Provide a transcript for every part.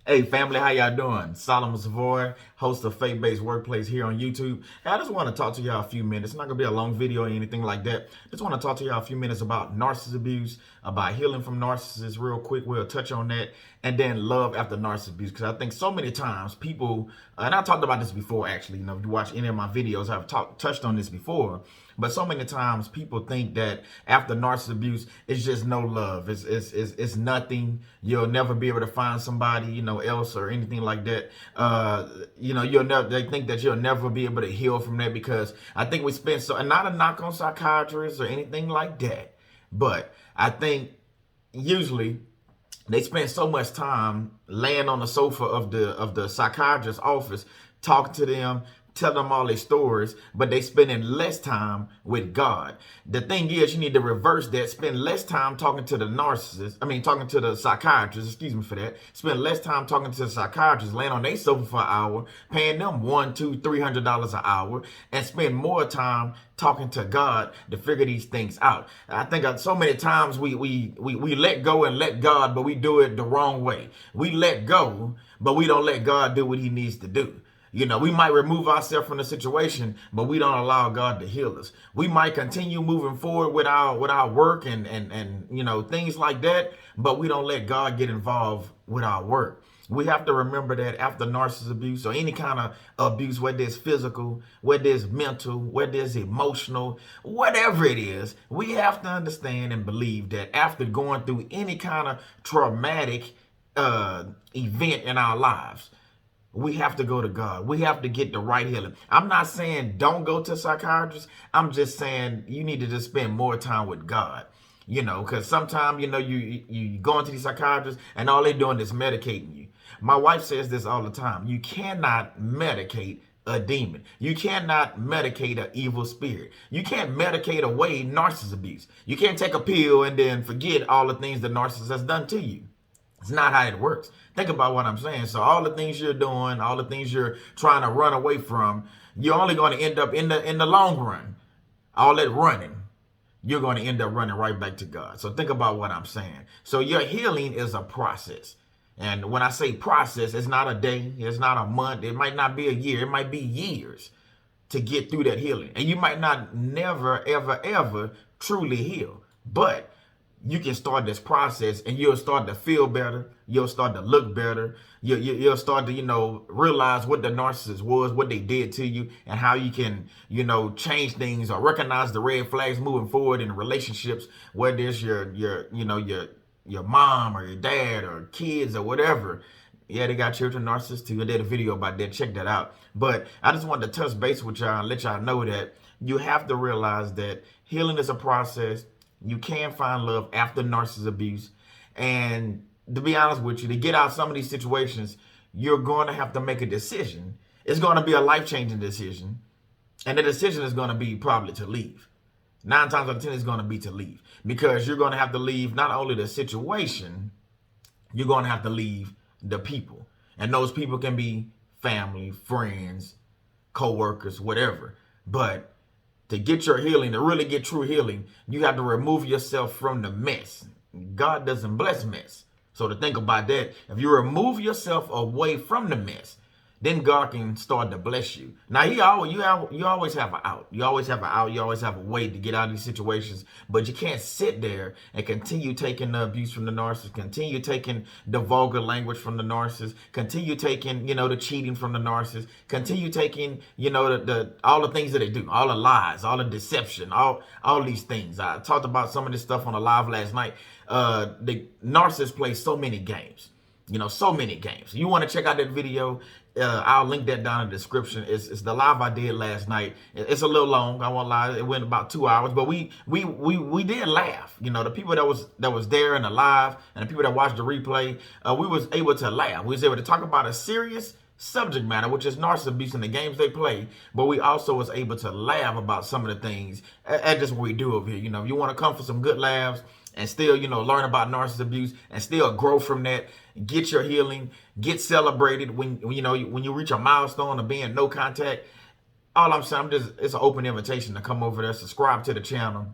Hey family, how y'all doing? Solomon Savoy, host of Faith-Based Workplace here on YouTube. Hey, I just want to talk to y'all a few minutes. It's not gonna be a long video or anything like that. Just want to talk to y'all a few minutes about narcissist abuse, about healing from narcissists real quick. We'll touch on that, and then love after narcissist abuse. Because I think so many times people, and I talked about this before actually. If you watch any of my videos, I've touched on this before. But so many times people think that after narcissist abuse, it's just no love. It's nothing. You'll never be able to find somebody, else or anything like that. You'll never. They think that you'll never be able to heal from that because I think we spend so. And not a knock on psychiatrists or anything like that, but I think usually they spend so much time laying on the sofa of the psychiatrist's office, talking to them, tell them all their stories, but they spending less time with God. The thing is, you need to reverse that. Spend less time talking to the narcissist. Talking to the psychiatrist. Excuse me for that. Spend less time talking to the psychiatrist, laying on their sofa for an hour, paying them $100, $200, $300 an hour, and spend more time talking to God to figure these things out. I think so many times we let go and let God, but we do it the wrong way. We let go, but we don't let God do what he needs to do. We might remove ourselves from the situation, but we don't allow God to heal us. We might continue moving forward with our work and things like that, but we don't let God get involved with our work. We have to remember that after narcissist abuse or any kind of abuse, whether it's physical, whether it's mental, whether it's emotional, whatever it is, we have to understand and believe that after going through any kind of traumatic event in our lives, we have to go to God. We have to get the right healing. I'm not saying don't go to a psychiatrist. I'm just saying you need to just spend more time with God. Because sometimes, you go into these psychiatrists and all they're doing is medicating you. My wife says this all the time. You cannot medicate a demon. You cannot medicate an evil spirit. You can't medicate away narcissist abuse. You can't take a pill and then forget all the things the narcissist has done to you. It's not how it works. Think about what I'm saying. So all the things you're doing, all the things you're trying to run away from, you're only going to end up in the long run. All that running, you're going to end up running right back to God. So think about what I'm saying. So your healing is a process. And when I say process, it's not a day, it's not a month, it might not be a year, it might be years to get through that healing. And you might not never, ever, ever truly heal. But you can start this process and you'll start to feel better. You'll start to look better. You'll start to, realize what the narcissist was, what they did to you, and how you can, change things or recognize the red flags moving forward in relationships, whether it's your mom or your dad or kids or whatever. Yeah, they got children narcissists too. I did a video about that. Check that out. But I just wanted to touch base with y'all and let y'all know that you have to realize that healing is a process. You can find love after narcissist abuse. And to be honest with you, to get out of some of these situations, you're going to have to make a decision. It's going to be a life-changing decision. And the decision is going to be probably to leave. 9 times out of 10 is going to be to leave. Because you're going to have to leave not only the situation, you're going to have to leave the people. And those people can be family, friends, co-workers, whatever. But to get your healing, to really get true healing, you have to remove yourself from the mess. God doesn't bless mess. So to think about that, if you remove yourself away from the mess, then God can start to bless you. Now, you always have an out. You always have an out. You always have a way to get out of these situations. But you can't sit there and continue taking the abuse from the narcissist, continue taking the vulgar language from the narcissist, continue taking, the cheating from the narcissist, continue taking, all the things that they do, all the lies, all the deception, all these things. I talked about some of this stuff on the live last night. The narcissist plays so many games. So many games. You want to check out that video? I'll link that down in the description. It's the live I did last night. It's a little long. I won't lie. It went about 2 hours, but we did laugh. The people that was there in the live and the people that watched the replay, we was able to laugh. We was able to talk about a serious subject matter, which is narcissist abuse and the games they play, but we also was able to laugh about some of the things. That's just what we do over here. If you want to come for some good laughs and still, learn about narcissist abuse and still grow from that, get your healing, get celebrated when you reach a milestone of being no contact. All I'm saying, it's an open invitation to come over there, subscribe to the channel,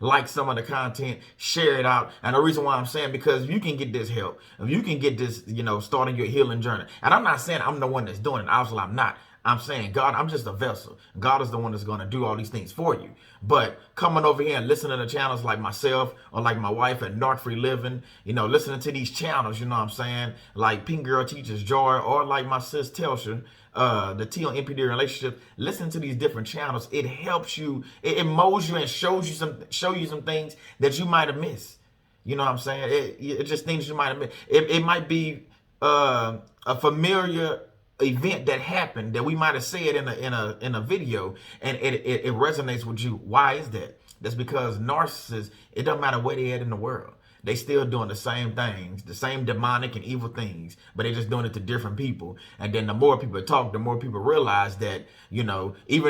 like some of the content, share it out. And the reason why I'm saying, because if you can get this help, if you can get this, starting your healing journey. And I'm not saying I'm the one that's doing it. Obviously, I'm not. I'm saying, God, I'm just a vessel. God is the one that's going to do all these things for you. But coming over here and listening to channels like myself or like my wife at Narc Free Living, listening to these channels, you know what I'm saying, like Pink Girl Teaches Joy, or like my sis Telsha, the T on NPD relationship. Listen to these different channels. It helps you. It molds you and show you some things that you might have missed. You know what I'm saying? It just things you might have missed. It might be a familiar event that happened that we might have said in a video, and it resonates with you. Why is that? That's because narcissists, it doesn't matter where they at in the world, they still doing the same things, the same demonic and evil things, but they're just doing it to different people. And then the more people talk, the more people realize that, even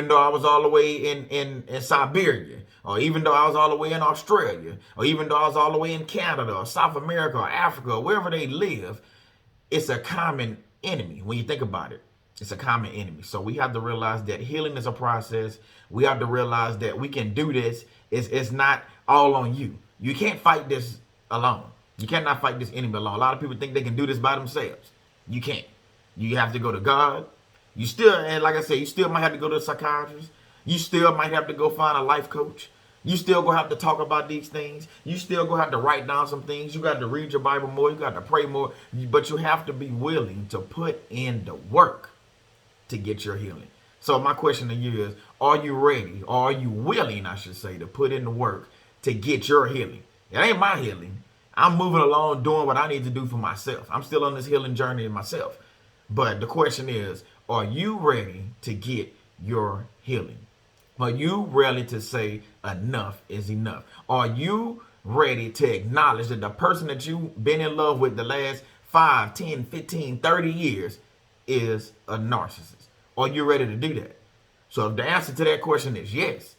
though I was all the way in Siberia, or even though I was all the way in Australia, or even though I was all the way in Canada or South America or Africa or wherever they live, it's a common enemy. When you think about it, it's a common enemy. So we have to realize that healing is a process. We have to realize that we can do this. It's not all on you. You can't fight this alone. You cannot fight this enemy alone. A lot of people think they can do this by themselves. You can't. You have to go to God. You still, and like I said, you still might have to go to a psychiatrist. You still might have to go find a life coach. You still gonna have to talk about these things. You still gonna have to write down some things. You got to read your Bible more. You got to pray more. But you have to be willing to put in the work to get your healing. So my question to you is, are you ready, or are you willing, I should say, to put in the work to get your healing? It ain't my healing. I'm moving along, doing what I need to do for myself. I'm still on this healing journey myself. But the question is, are you ready to get your healing? Are you ready to say enough is enough? Are you ready to acknowledge that the person that you've been in love with the last 5, 10, 15, 30 years is a narcissist? Are you ready to do that? So if the answer to that question is yes,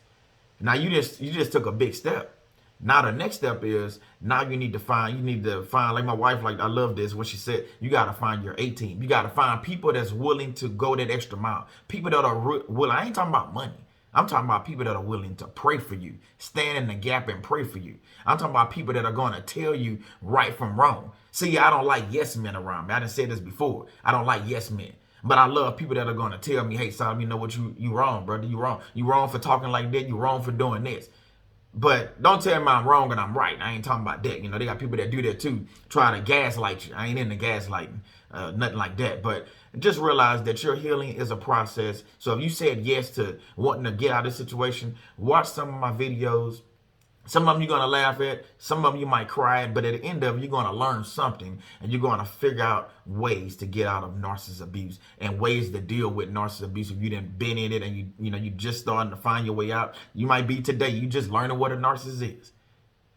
now you just took a big step. Now the next step is, now you need to find, like my wife, like I love this, when she said, you got to find your A team. You got to find people that's willing to go that extra mile. People that are willing. I ain't talking about money. I'm talking about people that are willing to pray for you, stand in the gap and pray for you. I'm talking about people that are going to tell you right from wrong. See, I don't like yes men around me. I done said this before. I don't like yes men. But I love people that are going to tell me, hey, Solomon, you know what, you wrong, brother. You wrong. You wrong for talking like that. You wrong for doing this. But don't tell me I'm wrong and I'm right. I ain't talking about that. They got people that do that too, trying to gaslight you. I ain't into gaslighting, nothing like that. But just realize that your healing is a process. So if you said yes to wanting to get out of this situation, watch some of my videos. Some of them you're going to laugh at. Some of them you might cry at. But at the end of it, you're going to learn something. And you're going to figure out ways to get out of narcissist abuse and ways to deal with narcissist abuse. If you didn't been in it and you just starting to find your way out, you might be today. You just learning what a narcissist is.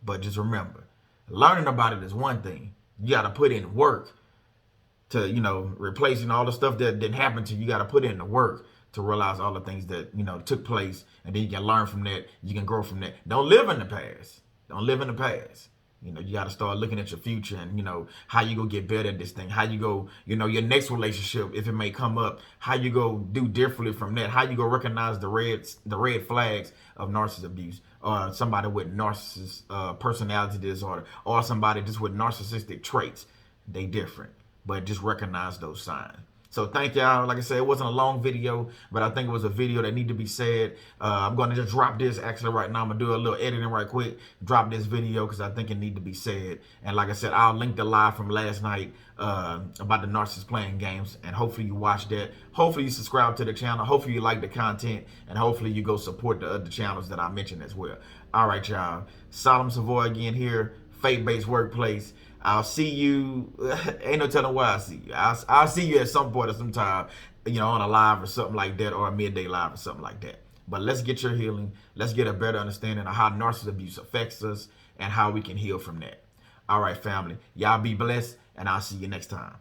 But just remember, learning about it is one thing. You got to put in work to, replace, all the stuff that didn't happen to you. You got to put in the work to realize all the things that, took place. And then you can learn from that. You can grow from that. Don't live in the past. Don't live in the past. You got to start looking at your future and, how you go get better at this thing. How you go, your next relationship, if it may come up, how you go do differently from that. How you go recognize the red flags of narcissist abuse, or somebody with narcissist personality disorder, or somebody just with narcissistic traits. They different, but just recognize those signs. So thank y'all. Like I said, it wasn't a long video, but I think it was a video that needed to be said. I'm going to just drop this actually right now. I'm going to do a little editing right quick. Drop this video because I think it needs to be said. And like I said, I'll link the live from last night about the narcissist playing games. And hopefully you watch that. Hopefully you subscribe to the channel. Hopefully you like the content. And hopefully you go support the other channels that I mentioned as well. All right, y'all. Solomon Savoy again here. Faith-based workplace. I'll see you. Ain't no telling where I'll see you. I'll see you at some point or sometime, on a live or something like that, or a midday live or something like that. But let's get your healing. Let's get a better understanding of how narcissist abuse affects us and how we can heal from that. All right, family. Y'all be blessed, and I'll see you next time.